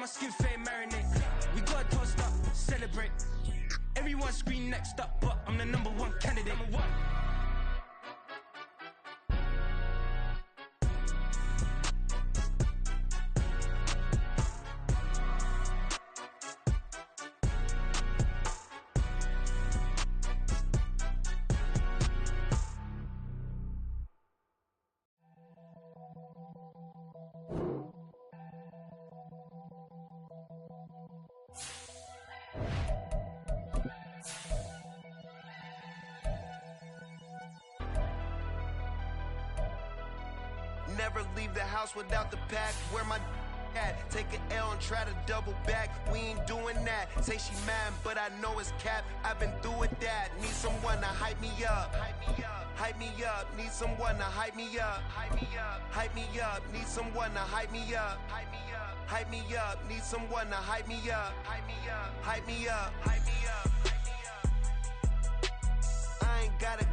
my skin fade marinate. We got toast up, celebrate. Everyone scream next up, but I'm the #1 candidate. #1. Never leave the house without the pack. Where my at? Take an L and try to double back. We ain't doing that. Say she mad, but I know it's cap. I've been through with that. Need someone to hype me up. Hype me up. Hype me up. Need someone to hype me up. Hype me up. Hype me up. Need someone to hype me up. Hype me up. Hype me up. Need someone to hype me up. Hype me up. Hype me up. Hype me up. I ain't got it.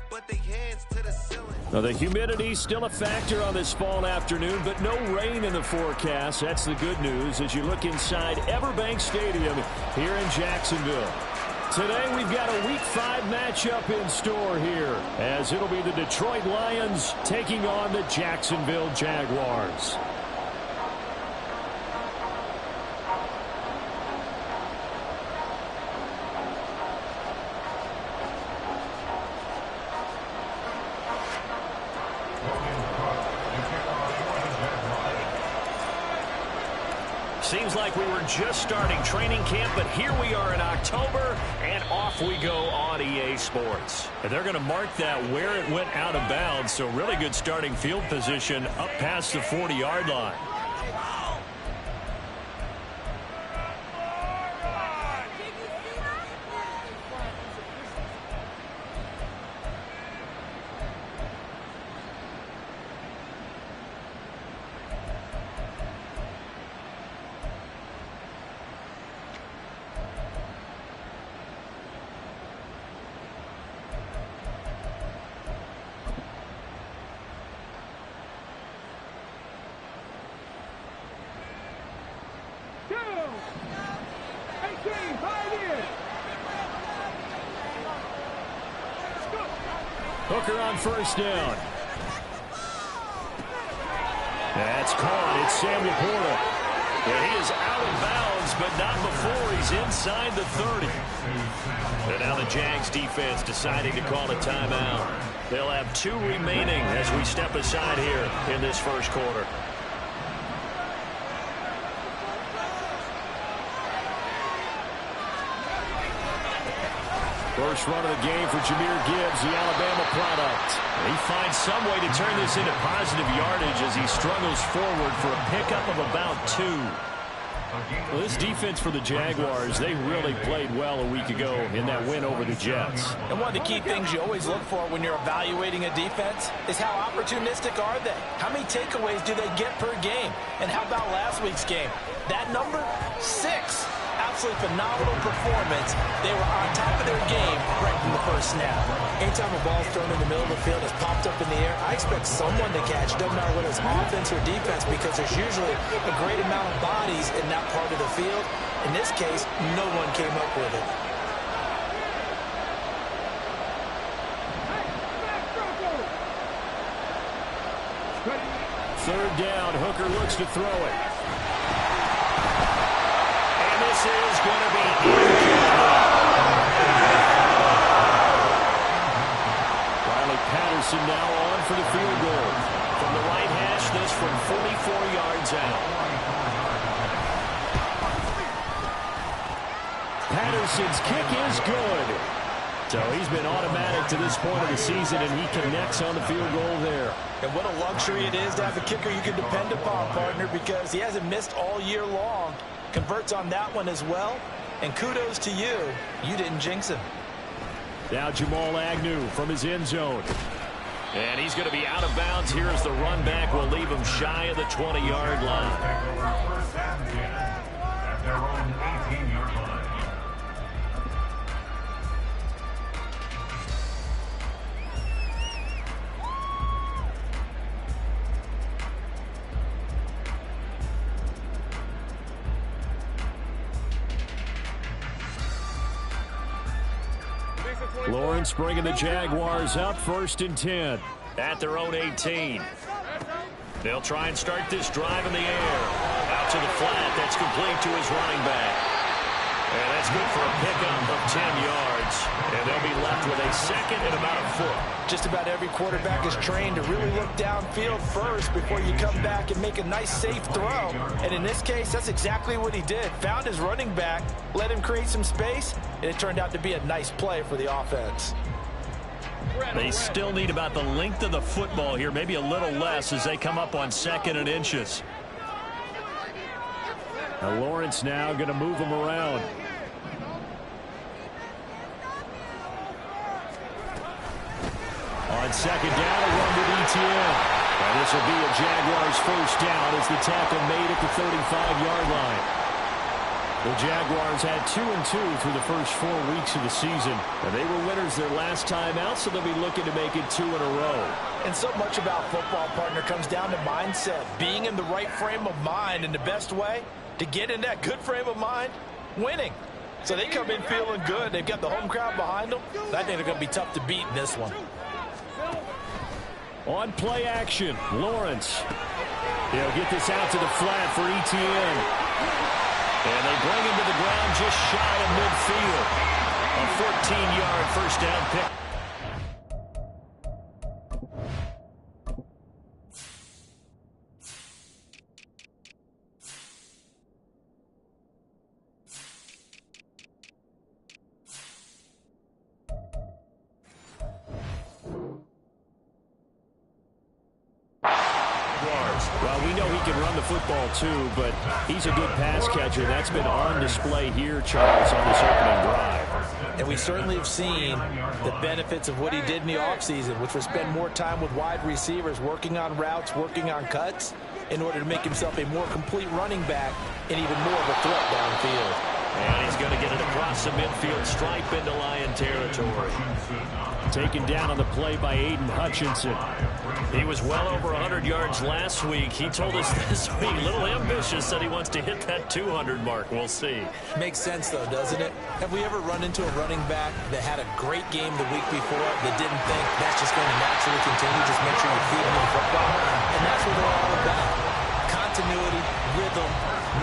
But they hands to the ceiling. Well, the humidity's still a factor on this fall afternoon, but no rain in the forecast. That's the good news as you look inside Everbank Stadium here in Jacksonville. Today we've got a Week 5 matchup in store here, as it'll be the Detroit Lions taking on the Jacksonville Jaguars. Seems like we were just starting training camp, but here we are in October, and off we go on EA Sports. And they're going to mark that where it went out of bounds, so really good starting field position up past the 40-yard line. Hooker on first down. That's caught. It's Sam Laporta. And he is out of bounds, but not before he's inside the 30. And now the Jags defense deciding to call a timeout. They'll have 2 remaining as we step aside here in this first quarter. First run of the game for Jahmyr Gibbs, the Alabama product. He finds some way to turn this into positive yardage as he struggles forward for a pickup of about 2. Well, this defense for the Jaguars, they really played well a week ago in that win over the Jets. And one of the key things you always look for when you're evaluating a defense is how opportunistic are they? How many takeaways do they get per game? And how about last week's game? That number, 6. Absolutely phenomenal performance. They were on top of their game right from the first snap. Anytime a ball's thrown in the middle of the field, it's popped up in the air, I expect someone to catch. Doesn't matter whether it's offense or defense, because there's usually a great amount of bodies in that part of the field. In this case, no one came up with it. Third down, Hooker looks to throw it. This is going to be Riley Patterson now on for the field goal. From the right hash, this from 44 yards out. Patterson's kick is good. So he's been automatic to this point of the season, and he connects on the field goal there. And what a luxury it is to have a kicker you can depend upon, partner, because he hasn't missed all year long. Converts on that one as well, and kudos to you. You didn't jinx him. Now Jamal Agnew from his end zone. And he's going to be out of bounds here as the run back will leave him shy of the 20-yard line. Lawrence bringing the Jaguars up 1st and 10 at their own 18. They'll try and start this drive in the air. Out to the flat. That's complete to his running back. And that's good for a pickup of 10 yards. And they'll be left with a second and about a foot. Just about every quarterback is trained to really look downfield first before you come back and make a nice, safe throw. And in this case, that's exactly what he did. Found his running back, let him create some space, and it turned out to be a nice play for the offense. They still need about the length of the football here, maybe a little less as they come up on 2nd and inches. Now Lawrence now going to move them around. On 2nd down, a run with ETN. And this will be a Jaguars first down as the tackle made at the 35-yard line. The Jaguars had 2-2 through the first 4 weeks of the season. And they were winners their last time out, so they'll be looking to make it 2 in a row. And so much about football, partner, comes down to mindset. Being in the right frame of mind, and the best way to get in that good frame of mind, winning. So they come in feeling good. They've got the home crowd behind them. I think they're going to be tough to beat in this one. On play action, Lawrence. He'll get this out to the flat for ETN. And they bring him to the ground just shy of midfield. A 14-yard first down pick. Well, we know he can run the football too, but he's a good pass catcher. That's been on display here, Charles, on this opening drive. And we certainly have seen the benefits of what he did in the offseason, which was spend more time with wide receivers, working on routes, working on cuts, in order to make himself a more complete running back and even more of a threat downfield. And he's going to get it across the midfield stripe into Lion territory. Taken down on the play by Aiden Hutchinson. He was well over 100 yards last week. He told us this week, a little ambitious, that he wants to hit that 200 mark. We'll see. Makes sense, though, doesn't it? Have we ever run into a running back that had a great game the week before that didn't think that's just going to naturally continue? Just make sure you feed him the football. And that's what they're all about. Continuity, rhythm,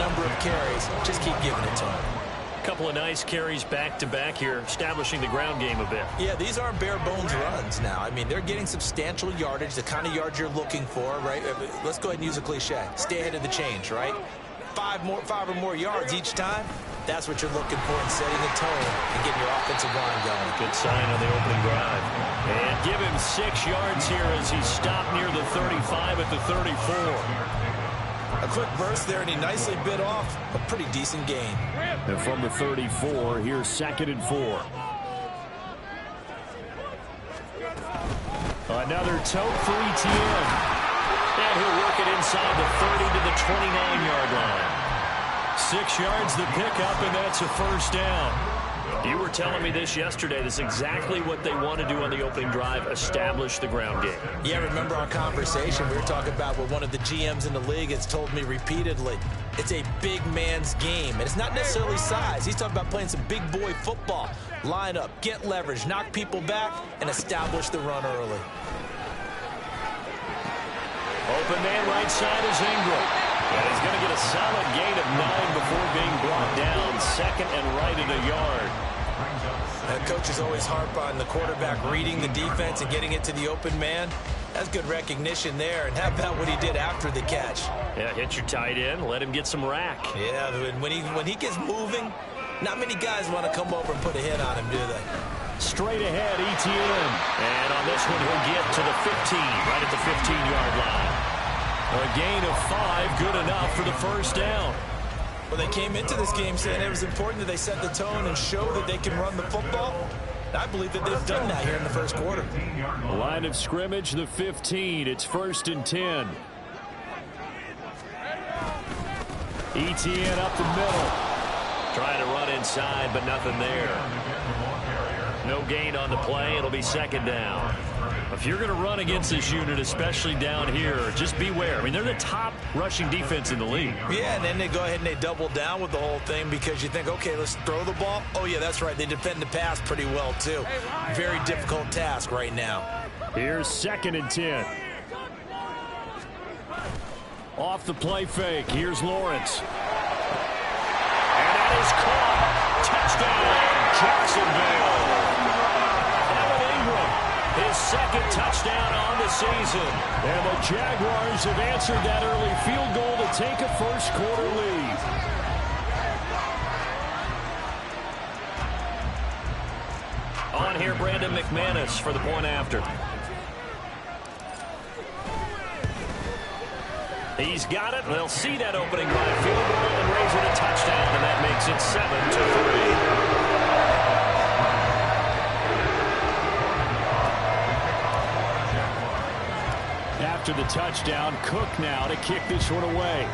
number of carries. Just keep giving it to him. Couple of nice carries back-to-back here, establishing the ground game a bit. Yeah, these aren't bare-bones runs now. I mean, they're getting substantial yardage, the kind of yards you're looking for, right? Let's go ahead and use a cliche. Stay ahead of the change, right? Five or more yards each time. That's what you're looking for in setting the tone and getting your offensive line going. Good sign on the opening drive. And give him 6 yards here as he stopped near the 35 at the 34. A quick burst there, and he nicely bit off a pretty decent gain. And from the 34, here's 2nd and 4. Another tote for ETN. And he'll work it inside the 30 to the 29-yard line. 6 yards the pickup, and that's a first down. You were telling me this yesterday. This is exactly what they want to do on the opening drive, establish the ground game. Yeah, remember our conversation? We were talking about what one of the GMs in the league has told me repeatedly. It's a big man's game, and it's not necessarily size. He's talking about playing some big boy football. Line up, get leverage, knock people back, and establish the run early. Open man right side is Ingram. And he's going to get a solid gain of 9 before being brought down. 2nd and right at a yard. Coaches always harp on the quarterback reading the defense and getting it to the open man. That's good recognition there. And how about what he did after the catch? Yeah, hit your tight end, let him get some rack. Yeah, when he gets moving, not many guys want to come over and put a hit on him, do they? Straight ahead, ETN. And on this one, he'll get to the 15, right at the 15-yard line. A gain of 5, good enough for the first down. Well, they came into this game saying it was important that they set the tone and show that they can run the football. I believe that they've done that here in the first quarter. Line of scrimmage, the 15. It's 1st and 10. ETN up the middle. Trying to run inside, but nothing there. No gain on the play. It'll be second down. If you're going to run against this unit, especially down here, just beware. I mean, they're the top rushing defense in the league. Yeah, and then they go ahead and they double down with the whole thing because you think, okay, let's throw the ball. Oh, yeah, that's right. They defend the pass pretty well, too. Very difficult task right now. Here's 2nd and 10. Off the play fake. Here's Lawrence. And that is caught. Touchdown, Jacksonville. His 2nd touchdown on the season. And the Jaguars have answered that early field goal to take a first-quarter lead. On here, Brandon McManus for the point after. He's got it. They'll see that opening drive field goal and raise it a touchdown, and that makes it 7-3. After the touchdown, Cook now to kick this one away.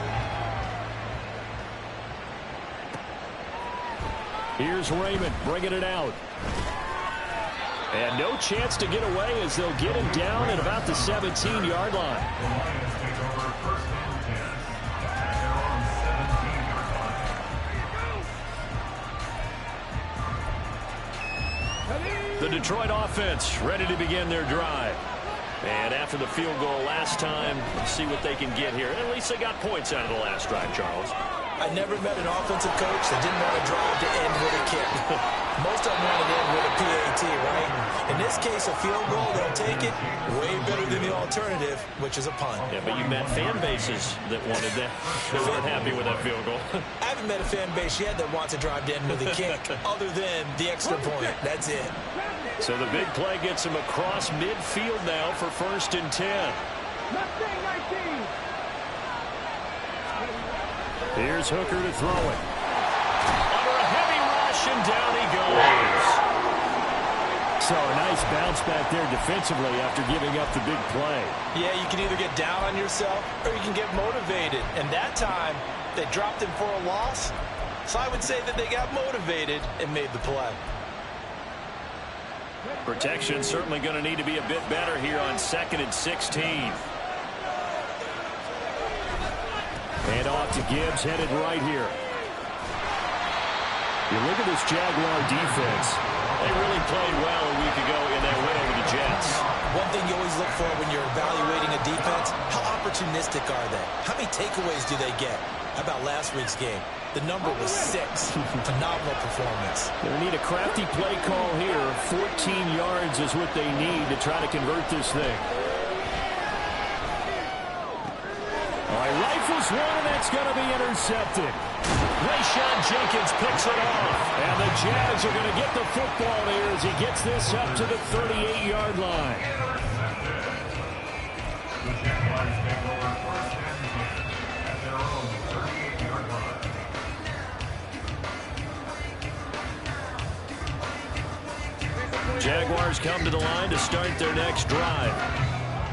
Here's Raymond bringing it out. And no chance to get away as they'll get him down at about the 17-yard line. The Detroit offense ready to begin their drive. And after the field goal last time, let's see what they can get here. At least they got points out of the last drive, Charles. I never met an offensive coach that didn't want to drive to end with a kick. Most of them want to end with a PAT, right? In this case, a field goal, they'll take it way better than the alternative, which is a punt. Yeah, but you met fan bases that wanted that. They weren't happy with that field goal. I haven't met a fan base yet that wants to drive to end with a kick, other than the extra point. That's it. So the big play gets him across midfield now for 1st and 10. Here's Hooker to throw it. Under a heavy rush, and down he goes. So a nice bounce back there defensively after giving up the big play. Yeah, you can either get down on yourself or you can get motivated. And that time, they dropped him for a loss. So I would say that they got motivated and made the play. Protection certainly going to need to be a bit better here on 2nd and 16. And off to Gibbs, headed right here. You look at this Jaguar defense. They really played well a week ago in that win over the Jets. One thing you always look for when you're evaluating a defense, how opportunistic are they? How many takeaways do they get? How about last week's game? The number was 6. Phenomenal performance. They need a crafty play call here. 14 yards is what they need to try to convert this thing. All right, rifles one, and that's going to be intercepted. Rayshawn Jenkins picks it off. And the Jags are going to get the football here as he gets this up to the 38-yard line. Jaguars come to the line to start their next drive.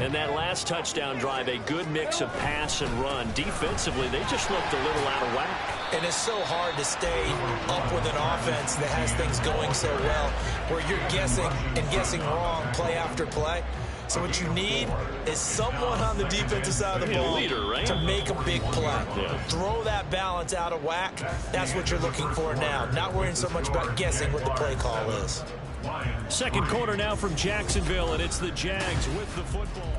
And that last touchdown drive, a good mix of pass and run. Defensively, they just looked a little out of whack. And it's so hard to stay up with an offense that has things going so well, where you're guessing and guessing wrong play after play. So what you need is someone on the defensive side of the ball to make a big play. Yeah. Throw that balance out of whack. That's what you're looking for now. Not worrying so much about guessing what the play call is. Second quarter now from Jacksonville, and it's the Jags with the football.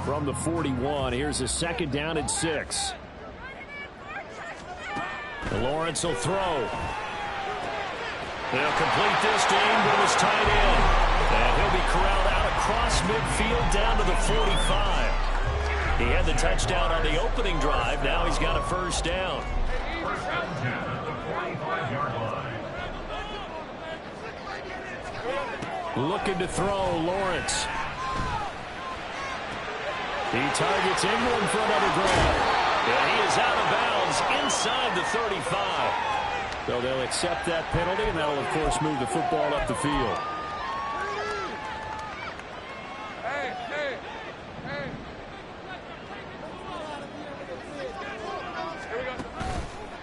From the 41, here's a 2nd down and 6. Lawrence will throw. They'll complete this game, but it was tight end. And he'll be corralled out across midfield down to the 45. He had the touchdown on the opening drive. Now he's got a 1st down. Looking to throw, Lawrence. He targets Ingram for another grab. And he is out of bounds inside the 35. So they'll accept that penalty, and that'll, of course, move the football up the field.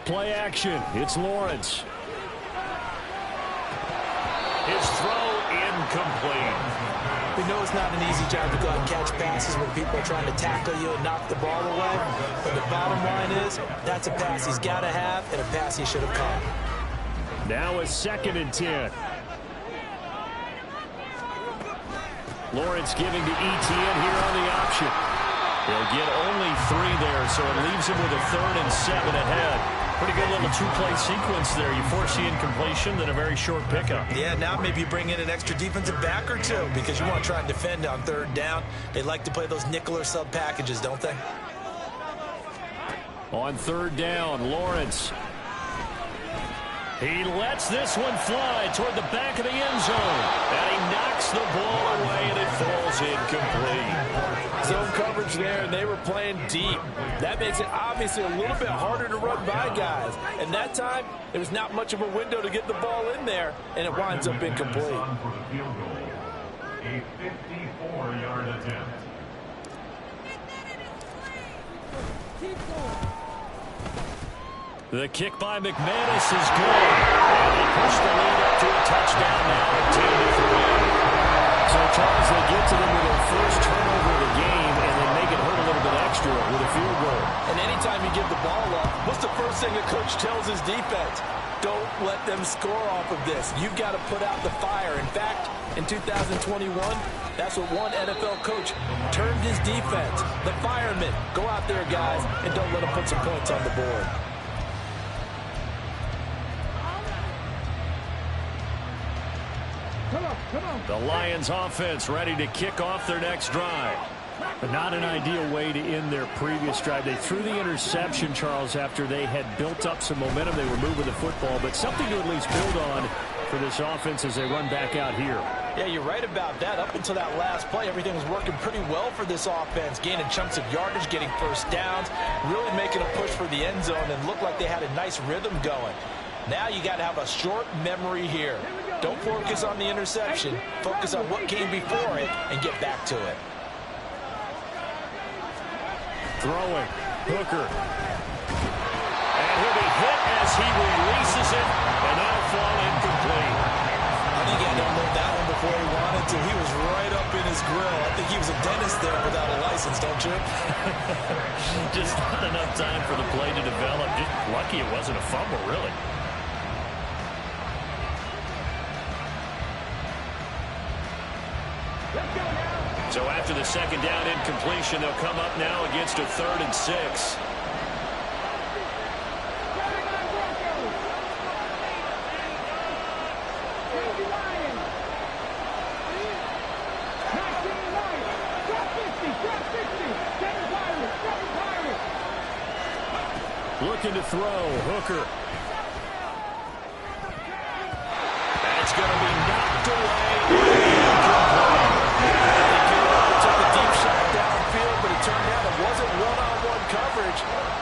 Play action. It's Lawrence. His throw incomplete. We know it's not an easy job to go out and catch passes when people are trying to tackle you and knock the ball away. But the bottom line is, that's a pass he's got to have and a pass he should have caught. Now a 2nd and 10. Lawrence giving to Etienne here on the option. He'll get only 3 there, so it leaves him with a 3rd and 7 ahead. Pretty good little 2-play sequence there. You force the incompletion, then a very short pickup. Yeah, now maybe you bring in an extra defensive back or 2 because you want to try and defend on 3rd down. They like to play those nickel or sub packages, don't they? On 3rd down, Lawrence. He lets this one fly toward the back of the end zone. And he knocks the ball away, and it falls incomplete. Zone coverage there, and they were playing deep. That makes it obviously a little bit harder to run by guys. And that time, there was not much of a window to get the ball in there, and it winds up incomplete. A 54-yard attempt. The kick by McManus is good. And they push the lead up to a touchdown now, 10-3. So, Charles, they get to them with their first turnover of the game, and then make it hurt a little bit extra with a field goal. And anytime you give the ball up, what's the first thing a coach tells his defense? Don't let them score off of this. You've got to put out the fire. In fact, in 2021, that's what one NFL coach termed his defense. The firemen. Go out there, guys, and don't let them put some points on the board. The Lions offense ready to kick off their next drive. But not an ideal way to end their previous drive. They threw the interception, Charles, after they had built up some momentum. They were moving the football, but something to at least build on for this offense as they run back out here. Yeah, you're right about that. Up until that last play, everything was working pretty well for this offense, gaining chunks of yardage, getting first downs, really making a push for the end zone, and looked like they had a nice rhythm going. Now you got to have a short memory here. Don't focus on the interception. Focus on what came before it and get back to it. Throwing. Hooker. And he'll be hit as he releases it, and that'll fall incomplete. I think he had to unload that one before he wanted to. He was right up in his grill. I think he was a dentist there without a license, don't you? Just not enough time for the play to develop. Just lucky it wasn't a fumble, really. So after the 2nd down incompletion, they'll come up now against a 3rd and 6. Looking to throw. Hooker. And it's going to be knocked away. Took a deep shot downfield, but it turned out it wasn't one-on-one coverage.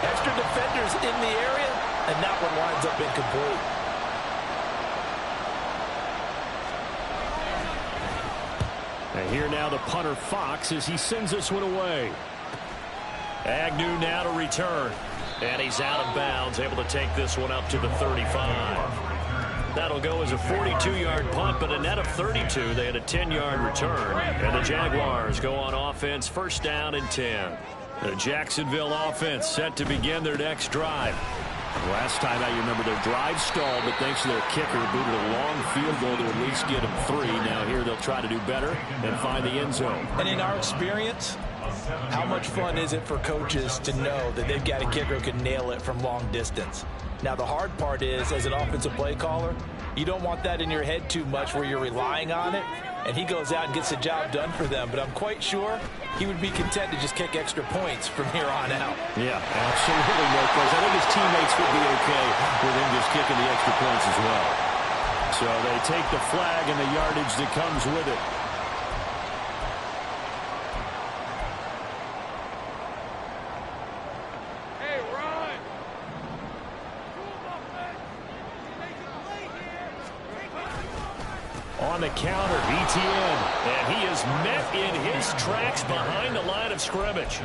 Extra defenders in the area, and that one winds up incomplete. And here now the punter Fox as he sends this one away. Agnew now to return. And he's out of bounds, able to take this one up to the 35. That'll go as a 42-yard punt, but a net of 32. They had a 10-yard return. And the Jaguars go on offense, 1st down and 10. The Jacksonville offense set to begin their next drive. Last time out, you remember their drive stalled, but thanks to their kicker, booted a long field goal to at least get them 3. Now here they'll try to do better and find the end zone. And in our experience, how much fun is it for coaches to know that they've got a kicker who can nail it from long distance? Now, the hard part is, as an offensive play caller, you don't want that in your head too much where you're relying on it, and he goes out and gets the job done for them. But I'm quite sure he would be content to just kick extra points from here on out. Yeah, absolutely no question. I think his teammates would be okay with him just kicking the extra points as well. So they take the flag and the yardage that comes with it. On the counter, ETN, and he is met in his tracks behind the line of scrimmage.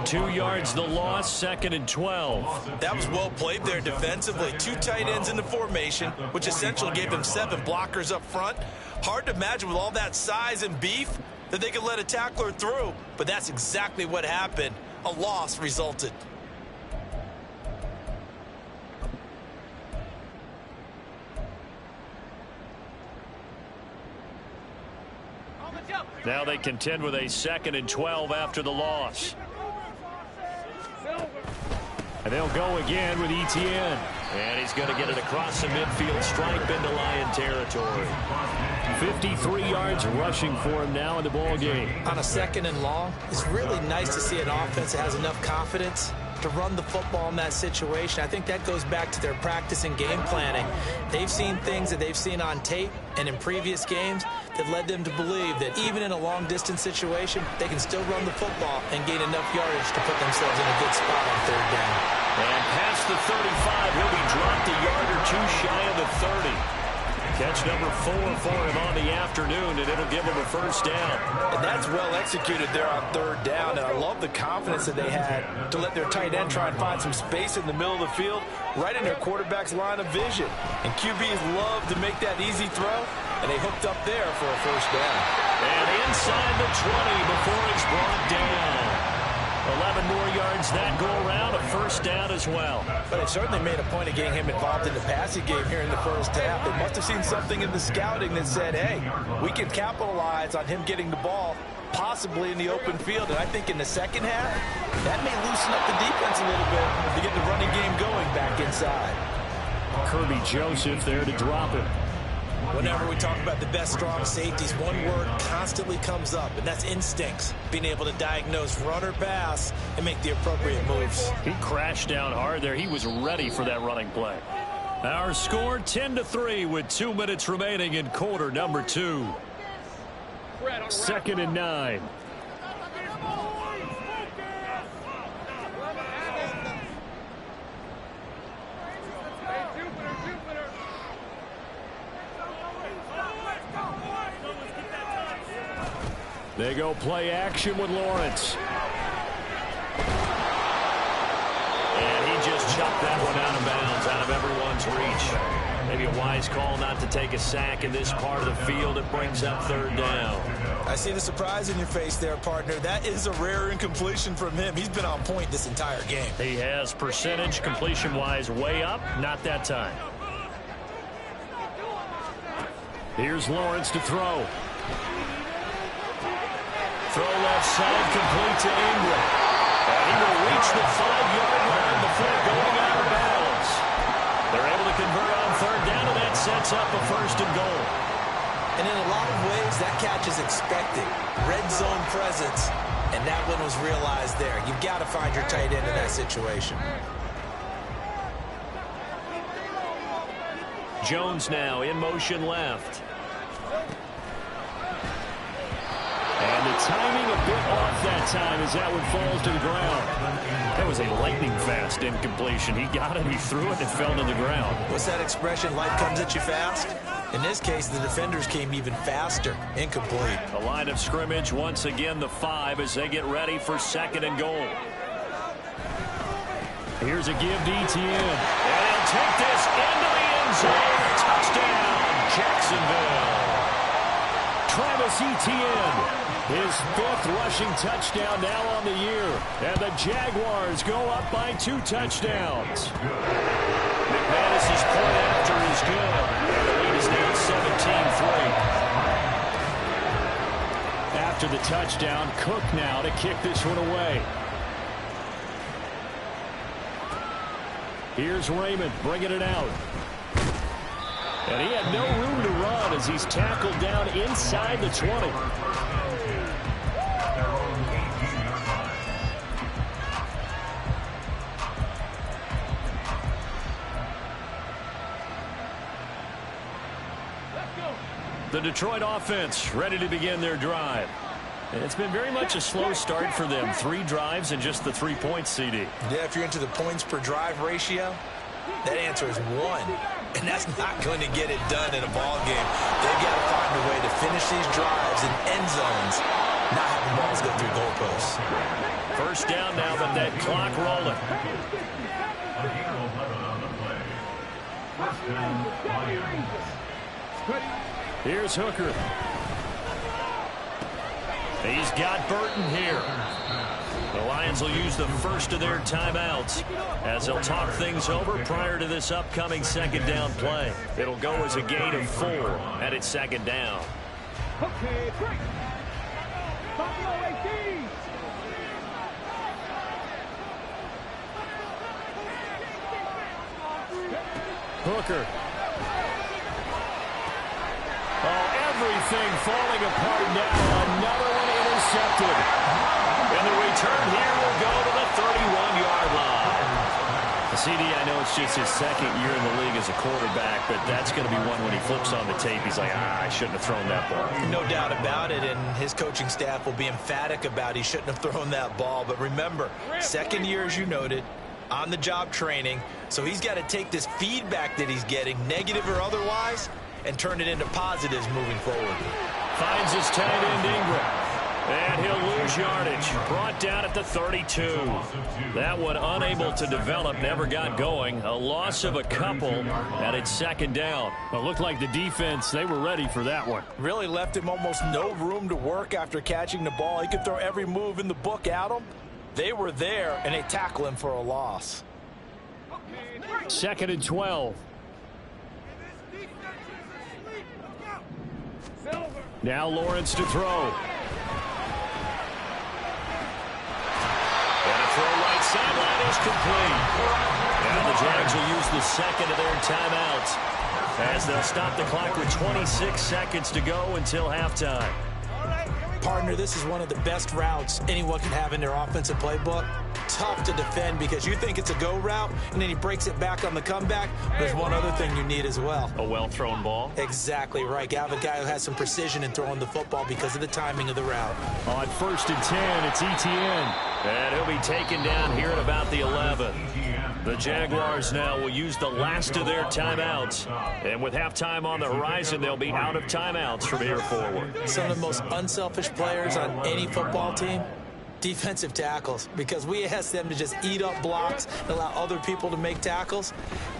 2 yards the loss, 2nd and 12. That was well played there defensively. 2 tight ends in the formation, which essentially gave them 7 blockers up front. Hard to imagine with all that size and beef that they could let a tackler through, but that's exactly what happened. A loss resulted. Now they contend with a 2nd and 12 after the loss. And they'll go again with ETN. And he's going to get it across the midfield stripe into Lion territory. 53 yards rushing for him now in the ball game. On a 2nd and long, it's really nice to see an offense that has enough confidence to run the football in that situation. I think that goes back to their practice and game planning. They've seen things that they've seen on tape and in previous games that led them to believe that even in a long-distance situation, they can still run the football and gain enough yardage to put themselves in a good spot on 3rd down. And past the 35, he'll be dropped a yard or 2 shy of the 30. Catch number 4 for him on the afternoon, and it'll give him a 1st down. And that's well executed there on 3rd down, and I love the confidence that they had to let their tight end try and find some space in the middle of the field, right in their quarterback's line of vision. And QBs love to make that easy throw, and they hooked up there for a 1st down. And inside the 20 before it's brought down. 11 more yards that go around, a 1st down as well. But it certainly made a point of getting him involved in the passing game here in the 1st half. They must have seen something in the scouting that said, hey, we can capitalize on him getting the ball, possibly in the open field. And I think in the 2nd half, that may loosen up the defense a little bit to get the running game going back inside. Kirby Joseph there to drop him. Whenever we talk about the best strong safeties, one word constantly comes up, and that's instincts. Being able to diagnose run or pass and make the appropriate moves. He crashed down hard there. He was ready for that running play. Our score 10-3 with 2 minutes remaining in quarter number 2. 2nd and 9. They go play action with Lawrence. And he just chopped that one out of bounds, out of everyone's reach. Maybe a wise call not to take a sack in this part of the field. It brings up 3rd down. I see the surprise in your face there, partner. That is a rare incompletion from him. He's been on point this entire game. He has percentage completion-wise way up. Not that time. Here's Lawrence to throw. Throw left side, complete to Ingram. And he will reach the 5-yard line before going out of bounds. They're able to convert on 3rd down, and that sets up a 1st and goal. And in a lot of ways, that catch is expected. Red zone presence, and that one was realized there. You've got to find your tight end in that situation. Jones now in motion left. And the timing a bit off that time as that one falls to the ground. That was a lightning-fast incompletion. He got it, he threw it, and fell to the ground. What's that expression, life comes at you fast? In this case, the defenders came even faster. Incomplete. The line of scrimmage, once again, the 5 as they get ready for 2nd and goal. Here's a give to ETN. And he'll take this into the end zone. Touchdown, Jacksonville. Travis Etienne. His 5th rushing touchdown now on the year. And the Jaguars go up by 2 touchdowns. McManus's point after is good. And the lead is now 17-3. After the touchdown, Cook now to kick this one away. Here's Raymond bringing it out. And he had no room to run as he's tackled down inside the 20. The Detroit offense ready to begin their drive. It's been very much a slow start for them. 3 drives and just the 3 points, CD. Yeah, if you're into the points per drive ratio, that answer is 1. and that's not going to get it done in a ball game. They've got to find a way to finish these drives in end zones, not having balls go through goalposts. First down now, but that clock rolling. Here's Hooker. He's got Burton here. The Lions will use the first of their timeouts as they'll talk things over prior to this upcoming second down play. It'll go as a gain of 4 at its second down. Hooker. Oh, everything falling apart now. Another one intercepted. And the return here will go to the 31-yard line. CD, I know it's just his second year in the league as a quarterback, but that's going to be one when he flips on the tape. He's like, I shouldn't have thrown that ball. No doubt about it, and his coaching staff will be emphatic about he shouldn't have thrown that ball. But remember, second year, as you noted, on-the-job training, so he's got to take this feedback that he's getting, negative or otherwise, and turn it into positives moving forward. Finds his tight end Ingram. And he'll lose yardage. Brought down at the 32. That one unable to develop, never got going. A loss of a couple at its second down. Well, it looked like the defense, they were ready for that one. Really left him almost no room to work after catching the ball. He could throw every move in the book at him. They were there, and they tackle him for a loss. Second and 12. Now Lawrence to throw. And a throw right sideline is complete. Now the Jags will use the second of their timeouts as they'll stop the clock with 26 seconds to go until halftime. Partner, this is one of the best routes anyone can have in their offensive playbook. Tough to defend because you think it's a go route, and then he breaks it back on the comeback. There's one other thing you need as well. A well-thrown ball. Exactly right. You have a guy who has some precision in throwing the football because of the timing of the route. On first and 10, it's ETN. And he'll be taken down here at about the 11. The Jaguars now will use the last of their timeouts. And with halftime on the horizon, they'll be out of timeouts from here forward. Some of the most unselfish players on any football team, defensive tackles, because we ask them to just eat up blocks and allow other people to make tackles.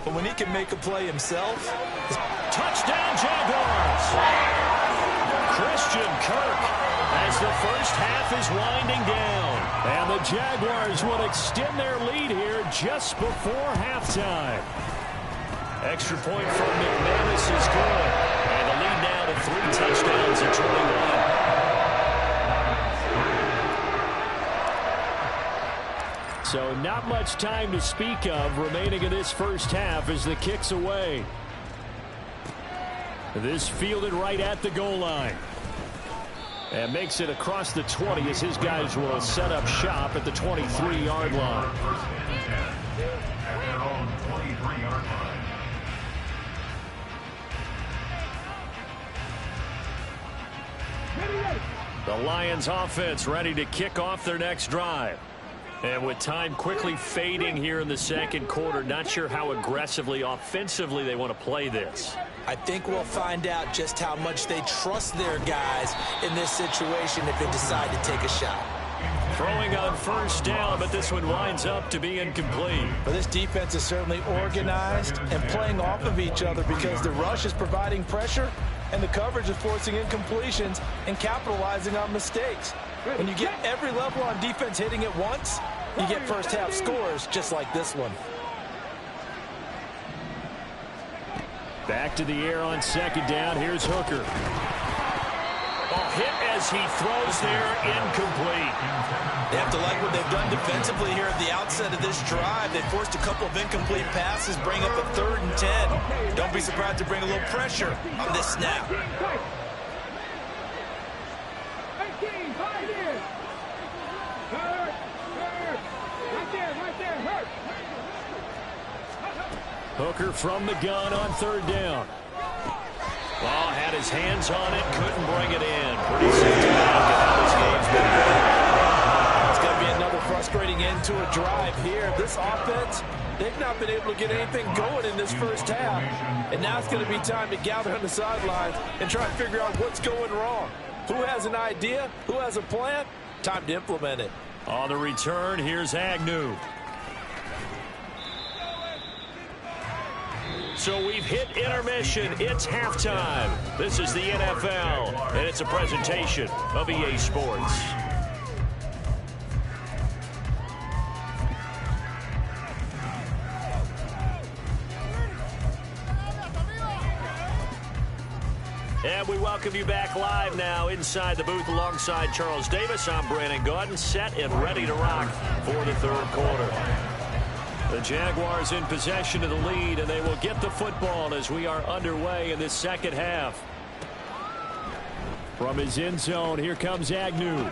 But when he can make a play himself, touchdown Jaguars! Christian Kirk as the first half is winding down. And the Jaguars will extend their lead here just before halftime. Extra point from McManus is good. And the lead now to 3 touchdowns at 21. So not much time to speak of remaining in this first half as the kick's away. This fielded right at the goal line. And makes it across the 20 as his guys will set up shop at the 23-yard line. The Lions offense ready to kick off their next drive. And with time quickly fading here in the second quarter, not sure how aggressively, offensively they want to play this. I think we'll find out just how much they trust their guys in this situation if they decide to take a shot. Throwing on first down, but this one winds up to be incomplete. But this defense is certainly organized and playing off of each other because the rush is providing pressure and the coverage is forcing incompletions and capitalizing on mistakes. When you get every level on defense hitting at once, you get first half scores just like this one. Back to the air on second down. Here's Hooker. Oh, hit as he throws there, incomplete. They have to like what they've done defensively here at the outset of this drive. They forced a couple of incomplete passes, bring up a 3rd and 10. Don't be surprised to bring a little pressure on this snap. Hooker from the gun on 3rd down. Well, had his hands on it, couldn't bring it in. Pretty symptomatic of how this game's been going. It's going to be another frustrating end to a drive here. This offense, they've not been able to get anything going in this first half. And now it's going to be time to gather on the sidelines and try and figure out what's going wrong. Who has an idea? Who has a plan? Time to implement it. On the return, here's Agnew. So we've hit intermission. It's halftime. This is the NFL, and it's a presentation of EA Sports. And we welcome you back live now inside the booth alongside Charles Davis. I'm Brandon Gaudin, set and ready to rock for the third quarter. The Jaguars in possession of the lead, and they will get the football as we are underway in this second half. From his end zone, here comes Agnew.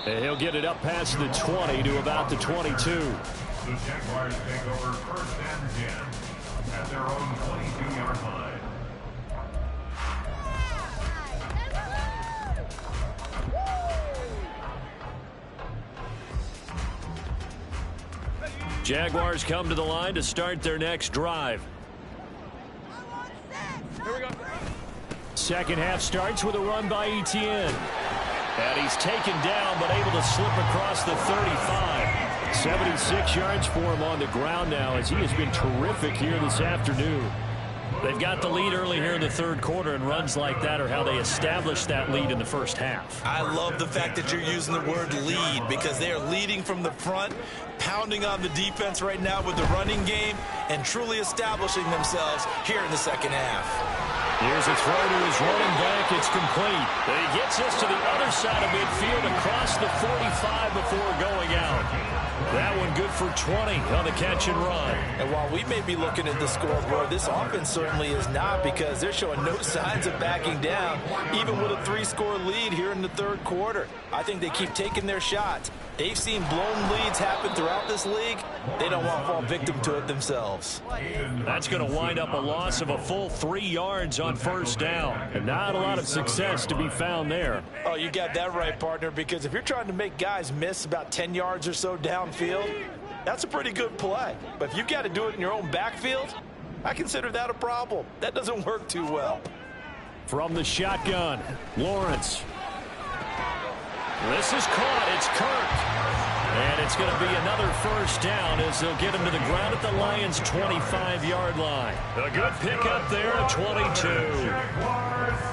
And he'll get it up past the 20 to about the 22. The Jaguars take over first and 10 at their own 22-yard line. Jaguars come to the line to start their next drive. Here we go. Second half starts with a run by Etienne. And he's taken down but able to slip across the 35. 76 yards for him on the ground now as he has been terrific here this afternoon. They've got the lead early here in the third quarter, and runs like that are how they established that lead in the first half. I love the fact that you're using the word lead because they are leading from the front, pounding on the defense right now with the running game, and truly establishing themselves here in the second half. Here's a throw to his running back. It's complete. And he gets us to the other side of midfield across the 45 before going out. That one good for 20 on the catch and run. And while we may be looking at the scoreboard, this offense certainly is not, because they're showing no signs of backing down, even with a 3-score lead here in the third quarter. I think they keep taking their shots. They've seen blown leads happen throughout this league. They don't want to fall victim to it themselves. That's going to wind up a loss of a full 3 yards on first down. And not a lot of success to be found there. Oh, you got that right, partner, because if you're trying to make guys miss about 10 yards or so downfield, that's a pretty good play. But if you've got to do it in your own backfield, I consider that a problem. That doesn't work too well. From the shotgun, Lawrence. This is caught. It's Kirk. And it's going to be another first down as they'll get him to the ground at the Lions' 25-yard line. A good pickup there at 22.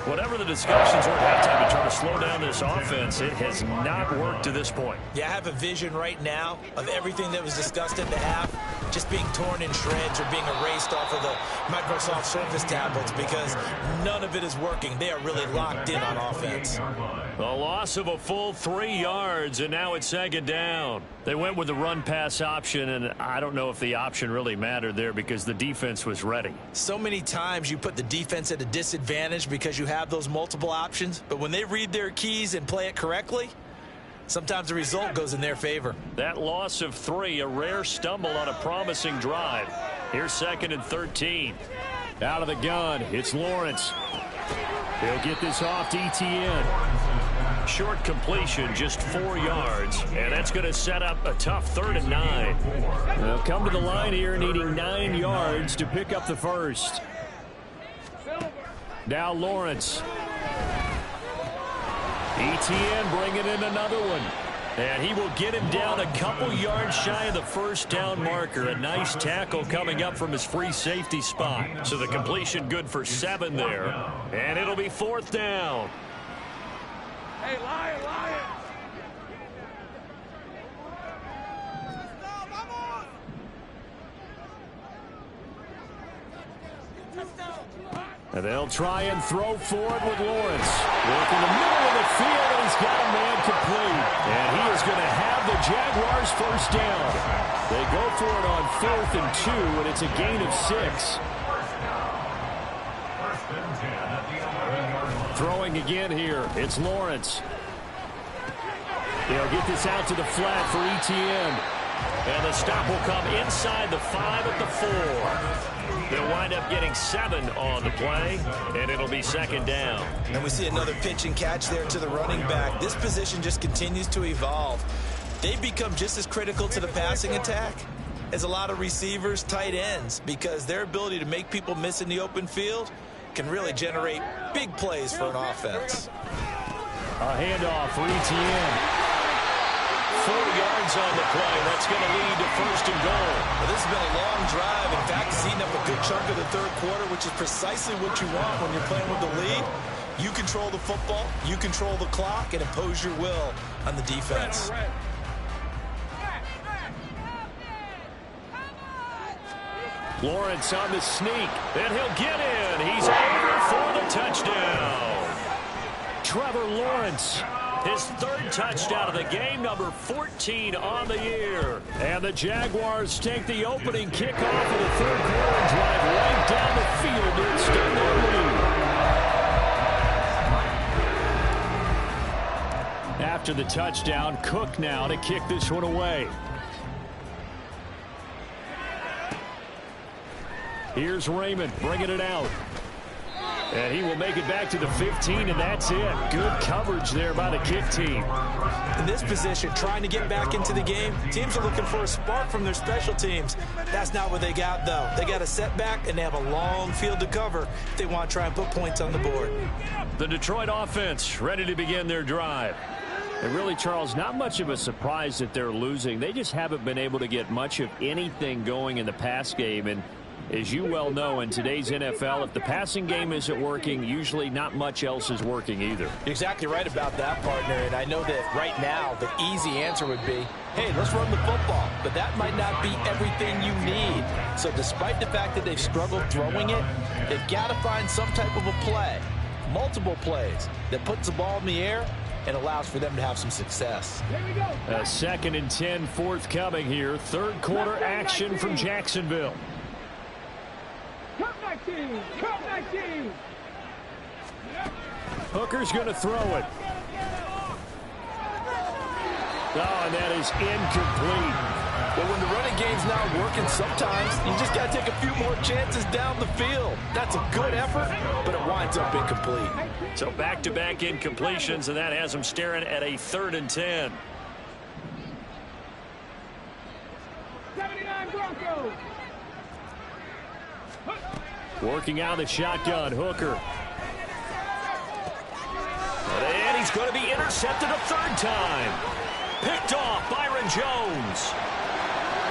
Whatever the discussions were at halftime to try to slow down this offense, it has not worked to this point. Yeah, I have a vision right now of everything that was discussed at the half just being torn in shreds or being erased off of the Microsoft Surface tablets, because none of it is working. They are really locked in on offense. A loss of a full 3 yards, and now it's second down. They went with the run-pass option, and I don't know if the option really mattered there because the defense was ready. So many times you put the defense at a disadvantage because you have those multiple options, but when they read their keys and play it correctly, sometimes the result goes in their favor. That loss of 3, a rare stumble on a promising drive. Here's second and 13. Out of the gun, it's Lawrence. He'll get this off to Etienne. Short completion, just 4 yards, and that's going to set up a tough 3rd and 9. They'll come to the line here needing 9 yards to pick up the first. Now Lawrence. Etienne bringing in another one. And he will get him down a couple yards shy of the first down marker. A nice tackle coming up from his free safety spot. So the completion good for 7 there. And it'll be 4th down. Hey, Lion, Lion. And they'll try and throw forward with Lawrence. Work in the middle of the field, and he's got a man complete. And he is going to have the Jaguars first down. They go for it on 4th and 2, and it's a gain of 6. Throwing again here, it's Lawrence. They'll get this out to the flat for Etienne. And the stop will come inside the 5 at the 4. They'll wind up getting 7 on the play, and it'll be second down. And we see another pitch and catch there to the running back. This position just continues to evolve. They've become just as critical to the passing attack as a lot of receivers, tight ends, because their ability to make people miss in the open field can really generate big plays for an offense. A handoff for Etienne. 4 yards on the play. That's going to lead to first and goal. Well, this has been a long drive. In fact, it's eaten up a good chunk of the third quarter, which is precisely what you want when you're playing with the lead. You control the football, you control the clock, and impose your will on the defense. Lawrence on the sneak, and he'll get in. He's over for the touchdown. Trevor Lawrence, his 3rd touchdown of the game, number 14 on the year. And the Jaguars take the opening kickoff of the third quarter and drive right down the field to extend their lead. After the touchdown, Cook now to kick this one away. Here's Raymond bringing it out. And he will make it back to the 15, and that's it. Good coverage there by the kick team. In this position, trying to get back into the game, teams are looking for a spark from their special teams. That's not what they got, though. They got a setback, and they have a long field to cover if they want to try and put points on the board. The Detroit offense ready to begin their drive. And really, Charles, not much of a surprise that they're losing. They just haven't been able to get much of anything going in the pass game. And as you well know, in today's NFL, if the passing game isn't working, usually not much else is working either. You're exactly right about that, partner. And I know that right now the easy answer would be, hey, let's run the football. But that might not be everything you need. So despite the fact that they've struggled throwing it, they've got to find some type of a play, multiple plays, that puts the ball in the air and allows for them to have some success. A 2nd and 10 forthcoming here. Third quarter action from Jacksonville. Hooker's going to throw it. Oh, and that is incomplete. But when the running game's not working, sometimes you just got to take a few more chances down the field. That's a good effort, but it winds up incomplete. So back-to-back incompletions, and that has them staring at a 3rd and 10. 79 Broncos. Working out the shotgun, Hooker. And he's going to be intercepted a 3rd time. Picked off Byron Jones.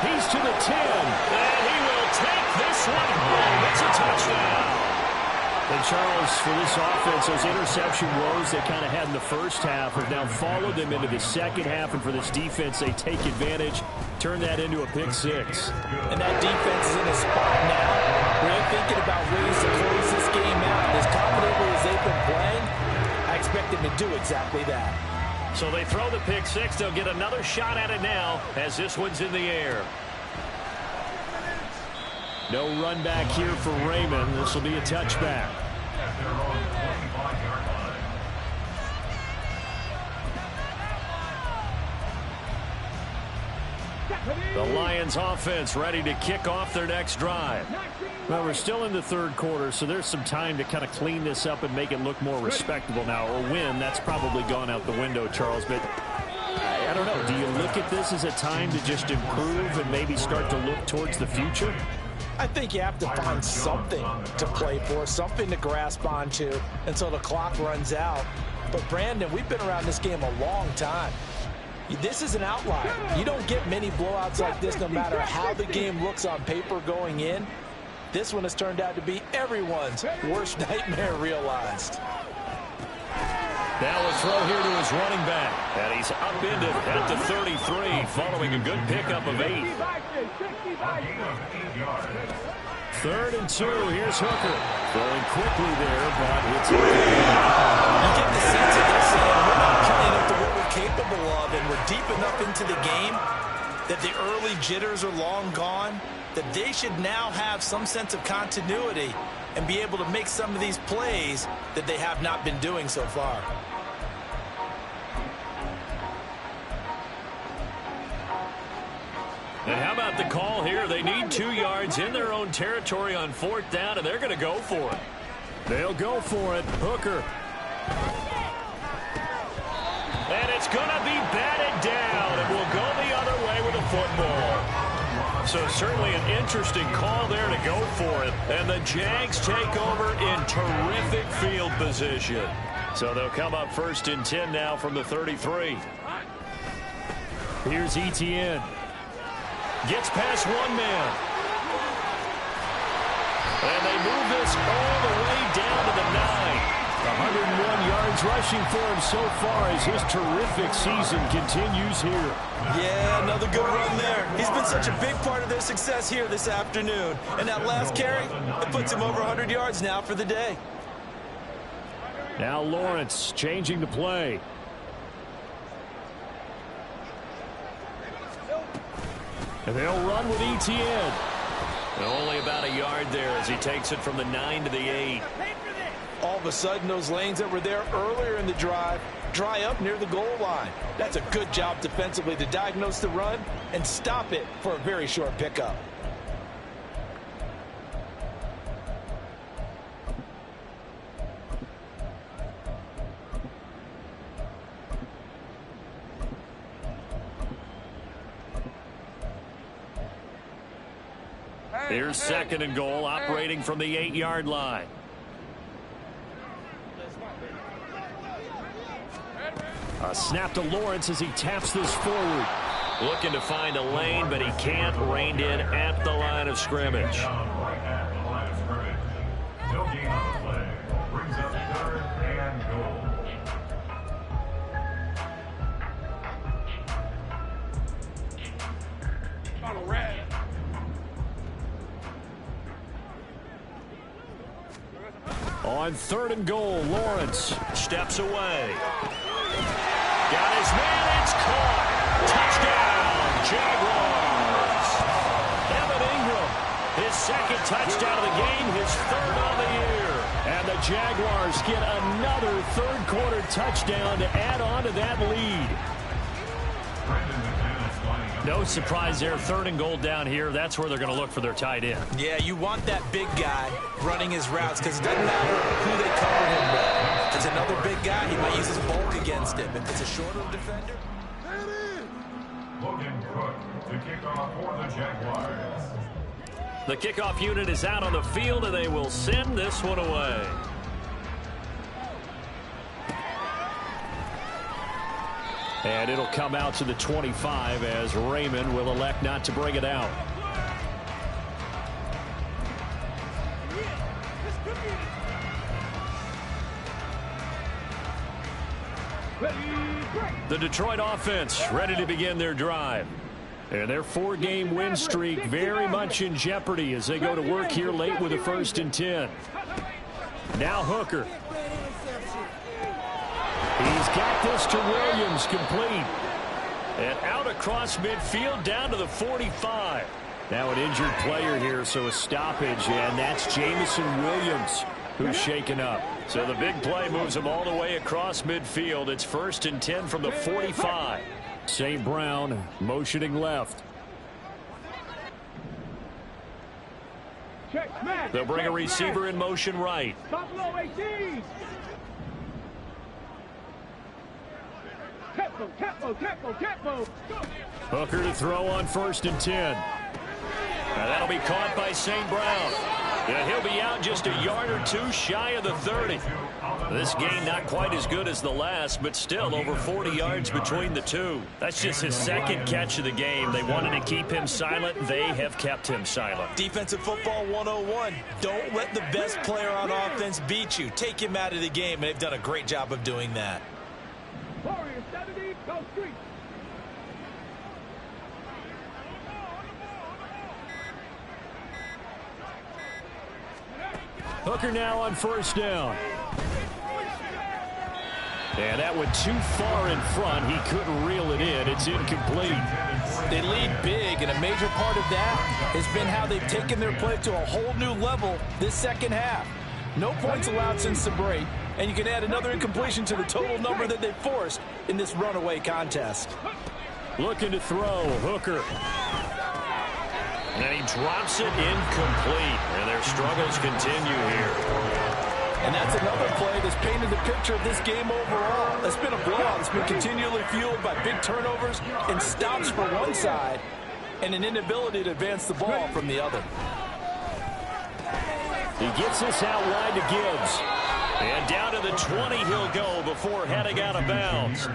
He's to the 10, and he will take this one home. It's a touchdown. And Charles, for this offense, those interception woes they kind of had in the first half have now followed them into the second half, and for this defense, they take advantage, turn that into a pick 6. And that defense is in a spot now where they're thinking about ways to close this game out. As confidently as they've been playing, I expect them to do exactly that. So they throw the pick 6. They'll get another shot at it now as this one's in the air. No run back here for Raymond. This will be a touchback. The Lions offense ready to kick off their next drive. Well, we're still in the third quarter, so there's some time to kind of clean this up and make it look more respectable now. Or win, that's probably gone out the window, Charles. But I don't know. Do you look at this as a time to just improve and maybe start to look towards the future? I think you have to find something to play for, something to grasp onto until the clock runs out. But, Brandon, we've been around this game a long time. This is an outlier. You don't get many blowouts like this no matter how the game looks on paper going in. This one has turned out to be everyone's worst nightmare realized. Now a throw here to his running back. And he's upended at the 33 following a good pickup of 8. 3rd and 2. Here's Hooker. Throwing quickly there, but it's You get the sense that they're saying we're not playing up to what we're capable of, and we're deep enough into the game that the early jitters are long gone, that they should now have some sense of continuity and be able to make some of these plays that they have not been doing so far. And how about the call here? They need 2 yards in their own territory on 4th down, and they're going to go for it. They'll go for it. Hooker. And it's going to be batted down, and will go the other way with a football. So certainly an interesting call there to go for it. And the Jags take over in terrific field position. So they'll come up 1st and 10 now from the 33. Here's Etienne. Gets past 1 man. And they move this all the way down to the 9. 101 yards rushing for him so far as his terrific season continues here. Yeah, another good run there. He's been such a big part of their success here this afternoon. And that last carry, it puts him over 100 yards now for the day. Now Lawrence changing the play. And they'll run with Etienne. And only about a yard there as he takes it from the 9 to the 8. All of a sudden, those lanes that were there earlier in the drive dry up near the goal line. That's a good job defensively to diagnose the run and stop it for a very short pickup. Here's 2nd and goal, operating from the 8-yard line. A snap to Lawrence as he taps this forward. Looking to find a lane, but he can't. Reined in at the line of scrimmage. Right at the line of scrimmage. No gain on the play. Brings up 3rd and goal. On a red. On 3rd and goal, Lawrence steps away. Got his man, it's caught. Touchdown, Jaguars. Evan Ingram, his 2nd touchdown of the game, his 3rd on the year. And the Jaguars get another 3rd quarter touchdown to add on to that lead. No surprise there, 3rd and goal down here. That's where they're going to look for their tight end. Yeah, you want that big guy running his routes because it doesn't matter who they cover him with. If it's another big guy, he might use his bulk against him. If it's a shorter defender. Logan Cook to kick off for the Jaguars. The kickoff unit is out on the field, and they will send this one away. And it'll come out to the 25 as Raymond will elect not to bring it out. The Detroit offense ready to begin their drive. And their 4-game win streak very much in jeopardy as they go to work here late with a 1st and 10. Now Hooker. He's got this to Williams, complete. And out across midfield down to the 45. Now an injured player here, so a stoppage, and that's Jamison Williams who's shaken up. So the big play moves him all the way across midfield. It's 1st and 10 from the 45. St. Brown motioning left. They'll bring a receiver in motion right. Buffalo 18. Tempo. Hooker to throw on 1st and 10. Now that'll be caught by St. Brown. Yeah, he'll be out just a yard or 2 shy of the 30. This game not quite as good as the last, but still over 40 yards between the two. That's just his 2nd catch of the game. They wanted to keep him silent. They have kept him silent. Defensive football 101. Don't let the best player on offense beat you. Take him out of the game, and they've done a great job of doing that. Warriors 70, go street. Hooker now on 1st down. And that went too far in front. He couldn't reel it in. It's incomplete. They lead big, and a major part of that has been how they've taken their play to a whole new level this 2nd half. No points allowed since the break, and you can add another incompletion to the total number that they've forced in this runaway contest. Looking to throw, Hooker. And he drops it incomplete. And their struggles continue here. And that's another play that's painted the picture of this game overall. It's been a blowout. It's been continually fueled by big turnovers and stops for one side and an inability to advance the ball from the other. He gets this out wide to Gibbs. And down to the 20 he'll go before heading out of bounds.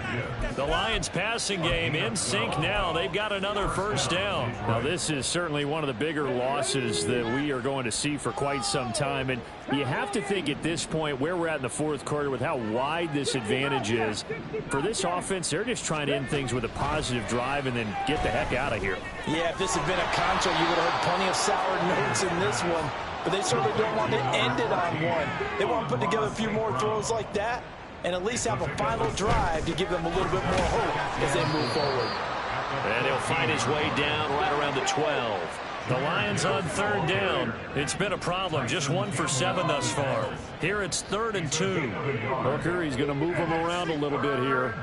The Lions passing game in sync now. They've got another first down. Now this is certainly one of the bigger losses that we are going to see for quite some time. And you have to think at this point where we're at in the fourth quarter with how wide this advantage is. For this offense, they're just trying to end things with a positive drive and then get the heck out of here. Yeah, if this had been a contra, you would have heard plenty of sour notes in this one. But they certainly don't want to end it on one. They want to put together a few more throws like that and at least have a final drive to give them a little bit more hope as they move forward. And he'll find his way down right around the 12. The Lions on third down. It's been a problem. Just 1 for 7 thus far. Here it's 3rd and 2. Hooker, he's going to move him around a little bit here.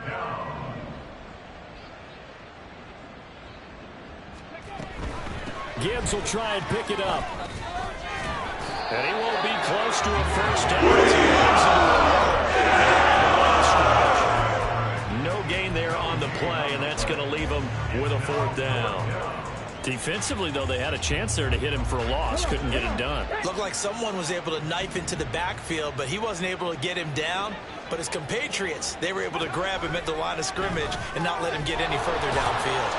Gibbs will try and pick it up. And he won't be close to a first down as he runs into a no gain there on the play, and that's going to leave him with a 4th down. Defensively, though, they had a chance there to hit him for a loss. Couldn't get it done. Looked like someone was able to knife into the backfield, but he wasn't able to get him down. But his compatriots, they were able to grab him at the line of scrimmage and not let him get any further downfield.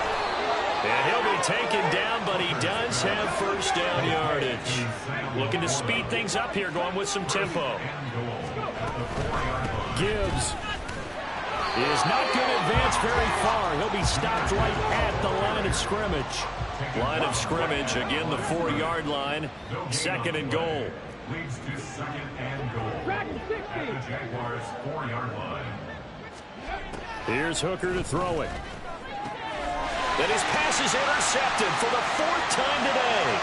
And he'll be taken down, but he does have first down yardage. Looking to speed things up here, going with some tempo. Gibbs is not going to advance very far. He'll be stopped right at the line of scrimmage. Line of scrimmage, again, the 4-yard line. 2nd and goal. Leads to 2nd and goal. At the Jaguars' 4-yard line. Here's Hooker to throw it. And his pass is intercepted for the 4th time today.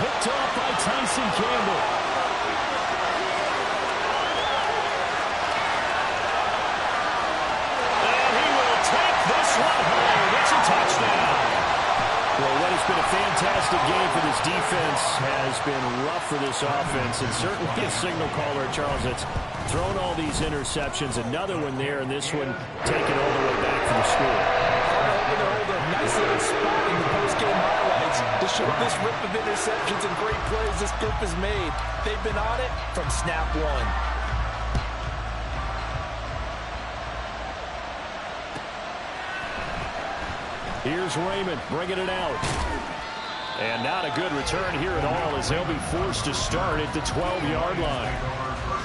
Picked off by Tyson Campbell. And he will take this one home. It's a touchdown. Well, what has been a fantastic game for this defense has been rough for this offense. And certainly a signal caller, Charles, that's thrown all these interceptions. Another one there, and this one taken all the way back from the score. Nice little spot in the post-game highlights to show this rip of interceptions and great plays this group has made. They've been on it from snap one. Here's Raymond bringing it out. And not a good return here at all as they'll be forced to start at the 12-yard line.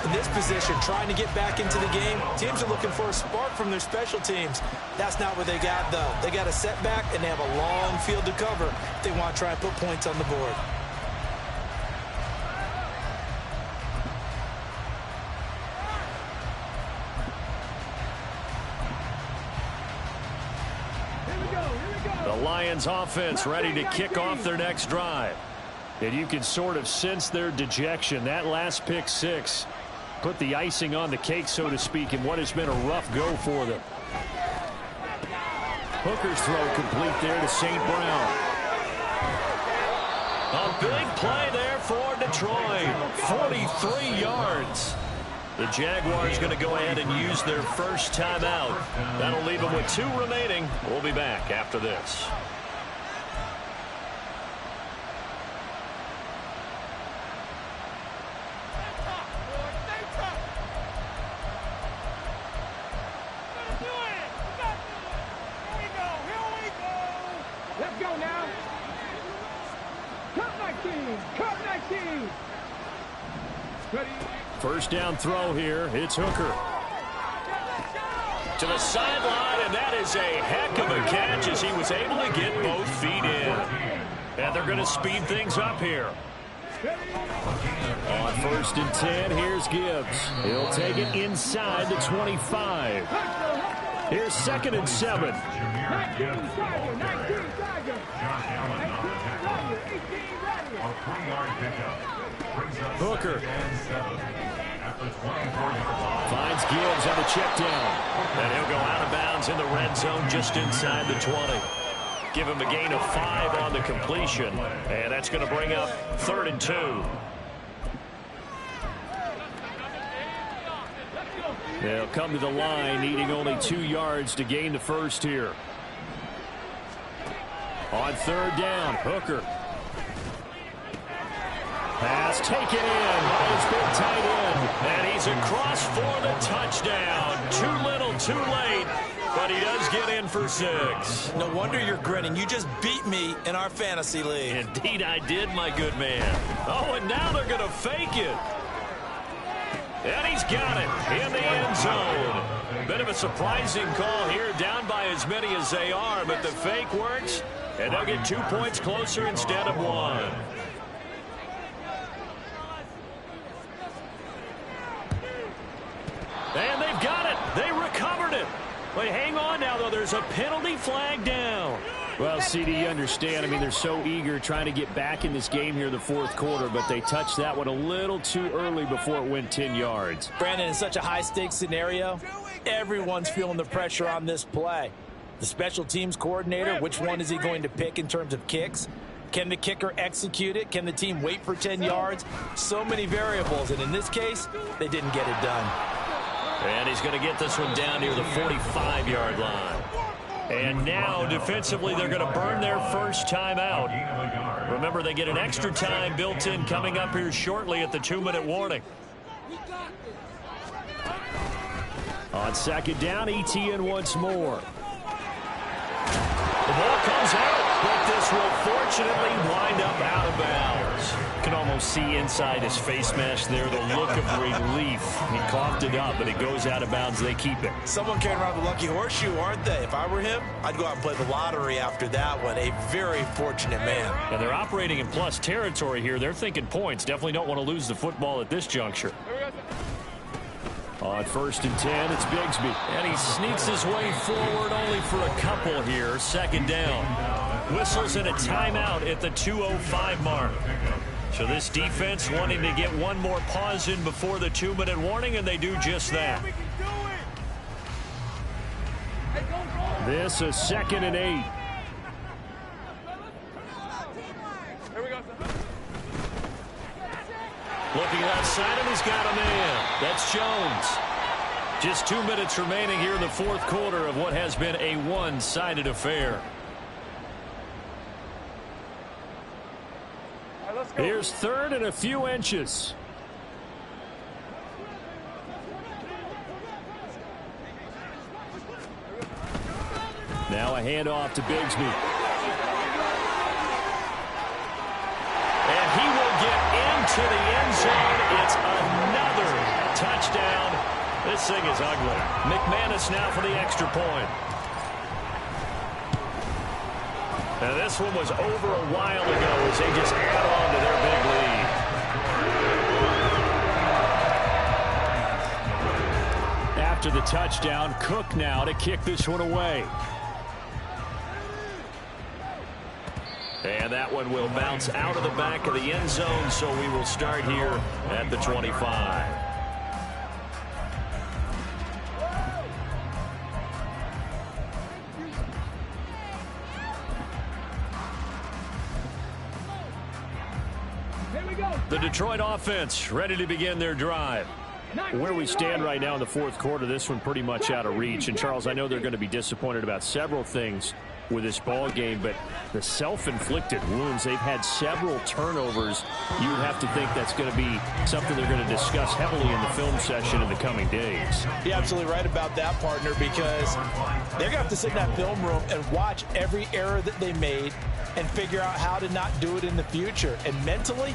In this position, trying to get back into the game, teams are looking for a spark from their special teams. That's not what they got, though. They got a setback, and they have a long field to cover if they want to try and put points on the board. The Lions offense ready to kick off their next drive. And you can sort of sense their dejection. That last pick 6 put the icing on the cake, so to speak, in what has been a rough go for them. Hooker's throw complete there to St. Brown. A big play there for Detroit. 43 yards. The Jaguars going to go ahead and use their first timeout. That'll leave them with 2 remaining. We'll be back after this. Let's go now. Cut 19. Cut 19. Ready. First down throw here. It's Hooker. To the sideline, and that is a heck of a catch as he was able to get both feet in. And they're going to speed things up here. On 1st and 10, here's Gibbs. He'll take it inside the 25. Here's 2nd and 7. 19 Tiger. 19 Tiger. Hooker finds Gibbs on the check down. And he'll go out of bounds in the red zone just inside the 20. Give him a gain of 5 on the completion. And that's going to bring up 3rd and 2. They'll come to the line, needing only 2 yards to gain the first here. On 3rd down, Hooker. Pass taken in by his big tight end. And he's across for the touchdown. Too little, too late. But he does get in for 6. No wonder you're grinning. You just beat me in our fantasy league. Indeed I did, my good man. Oh, and now they're going to fake it. And he's got it in the end zone. Bit of a surprising call here, down by as many as they are, but the fake works, and they'll get 2 points closer instead of 1. And they've got it. They recovered it. But hang on now, though. There's a penalty flag down. Well, CD, you understand. I mean, they're so eager trying to get back in this game here in the 4th quarter, but they touched that one a little too early before it went 10 yards. Brandon, in such a high-stakes scenario, everyone's feeling the pressure on this play. The special teams coordinator, which one is he going to pick in terms of kicks? Can the kicker execute it? Can the team wait for 10 yards? So many variables, and in this case, they didn't get it done. And he's going to get this one down near the 45-yard line. And now, defensively, they're going to burn their first time out. Remember, they get an extra time built in coming up here shortly at the 2-minute warning. On 2nd down, ETN once more. The ball comes out, but this will fortunately wind up out of bounds. You can almost see inside his face mask there the look of relief. He coughed it up, but it goes out of bounds. They keep it. Someone carrying around the lucky horseshoe, aren't they? If I were him, I'd go out and play the lottery after that one. A very fortunate man. And they're operating in plus territory here. They're thinking points. Definitely don't want to lose the football at this juncture. On 1st and 10, it's Bigsby. And he sneaks his way forward only for a couple here. 2nd down. Whistles and a timeout at the 2:05 mark. So this defense wanting to get one more pause in before the 2-minute warning, and they do just that. This is 2nd and 8. Looking outside him, he's got a man. That's Jones. Just 2 minutes remaining here in the 4th quarter of what has been a one-sided affair. Here's 3rd and a few inches. Now a handoff to Bigsby. And he will get into the end zone. It's another touchdown. This thing is ugly. McManus now for the extra point. Now this one was over a while ago as they just add on to their big lead. After the touchdown, Cook now to kick this one away. And that one will bounce out of the back of the end zone, so we will start here at the 25. The Detroit offense ready to begin their drive. Where we stand right now in the 4th quarter, this one pretty much out of reach. And, Charles, I know they're going to be disappointed about several things with this ball game, but the self-inflicted wounds, they've had several turnovers. You would have to think that's going to be something they're going to discuss heavily in the film session in the coming days. You're absolutely right about that, partner, because they're going to have to sit in that film room and watch every error that they made and figure out how to not do it in the future. And mentally,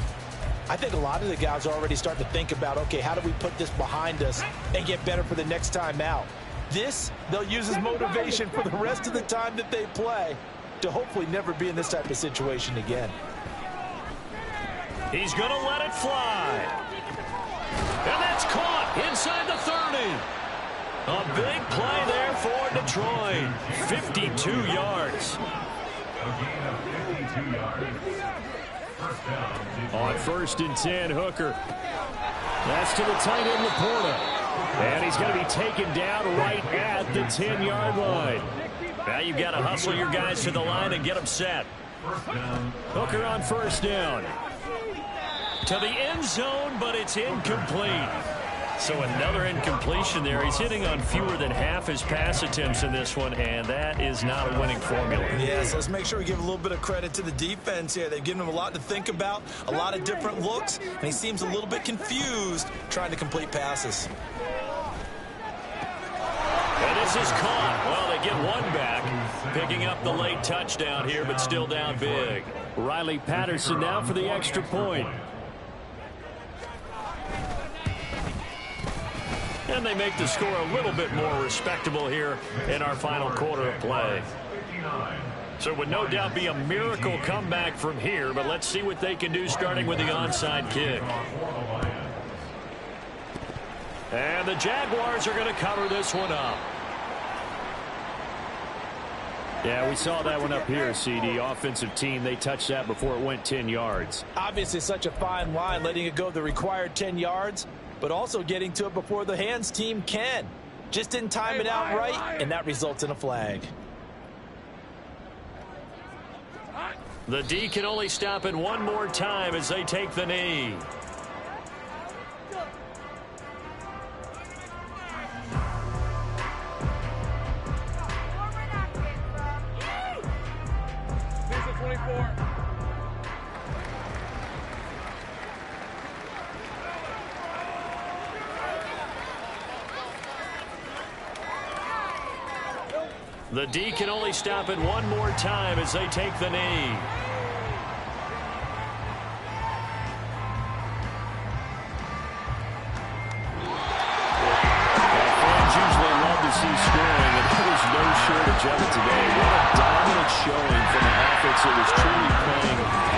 I think a lot of the guys are already starting to think about, okay, how do we put this behind us and get better for the next time out? This, they'll use as motivation for the rest of the time that they play to hopefully never be in this type of situation again. He's going to let it fly. And that's caught inside the 30. A big play there for Detroit. 52 yards. On 1st and 10, Hooker. That's to the tight end, Laporta. And he's going to be taken down right at the 10-yard line. Now you've got to hustle your guys to the line and get them set. Hooker on first down. To the end zone, but it's incomplete. So another incompletion there. He's hitting on fewer than half his pass attempts in this one, and that is not a winning formula. Yeah, so let's make sure we give a little bit of credit to the defense here. They've given him a lot to think about, a lot of different looks, and he seems a little bit confused trying to complete passes. And this is caught. Well, they get one back, picking up the late touchdown here, but still down big. Riley Patterson now for the extra point. And they make the score a little bit more respectable here in our final quarter of play. So it would no doubt be a miracle comeback from here, but let's see what they can do starting with the onside kick. And the Jaguars are going to cover this one up. Yeah, we saw that one up here, CD. Offensive team, they touched that before it went 10 yards. Obviously such a fine line, letting it go the required 10 yards, but also getting to it before the hands team can. Just didn't time it out right, and that results in a flag. The D can only stop it one more time as they take the knee. The D can only stop it one more time as they take the knee. Fans usually love to see scoring, and there was no shortage of it today. What a dominant showing from an offense that was truly playing